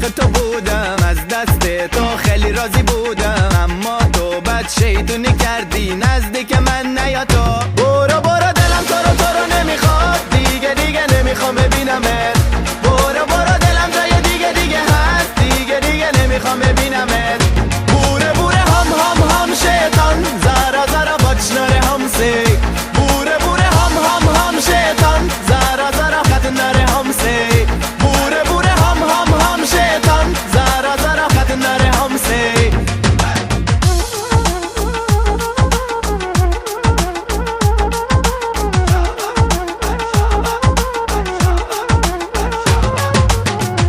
عاشق تو بودم، از دست تو خیلی راضی بودم، اما تو بد شیطونی کردی نزدیک من نیا تو. برو برو دلم تو رو نمیخواد، دیگه نمیخوام ببینمت. برو برو دلم جای دیگه هست، دیگه نمیخوام ببینمت. بوره بوره هم شیطان، زارا بچناره همسه. بوره بوره هم شیطان، زارا خط نره همسه. بوره بوره هم شیطان، زارا خط نره همسه.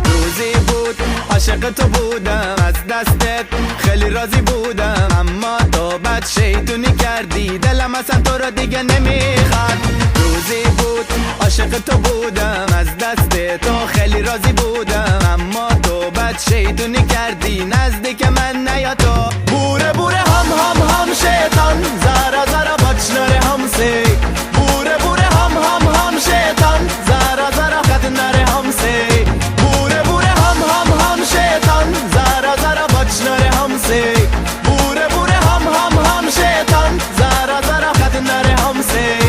روزی بود عاشق تو بودم، از دستت خیلی راضی بودم، اما تو بد شیطونی کردی دلم اصلا تو رو دیگه نمیخواد. روزی بود عاشق تو بودم، از دست تو خیلی راضی بودم، اما تو بد شیطونی کردی نزدیک من نیا تو. بوره بوره هم شیطان، زارا بچناره همسه. بوره بوره هم شیطان، زارا خط نره همسه. بوره بوره هم شیطان، زارا بچناره همسه. بوره بوره هم شیطان، زارا خط نره همسه.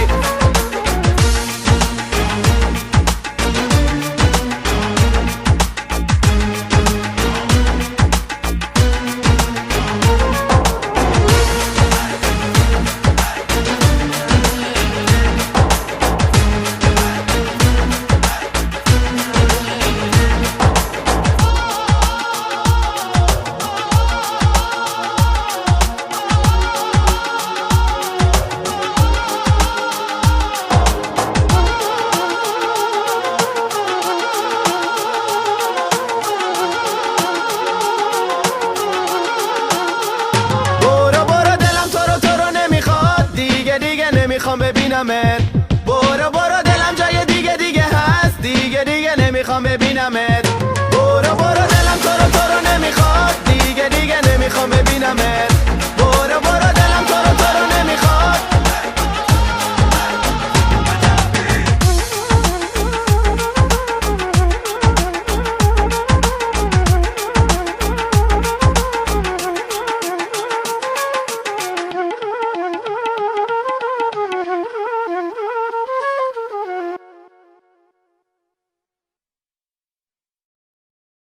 نمیخوام ببینمت. برو برو دلم جای دیگه هست، دیگه نمیخوام ببینمت. برو برو دلم تو رو نمیخواد، دیگه نمیخوام ببینمت.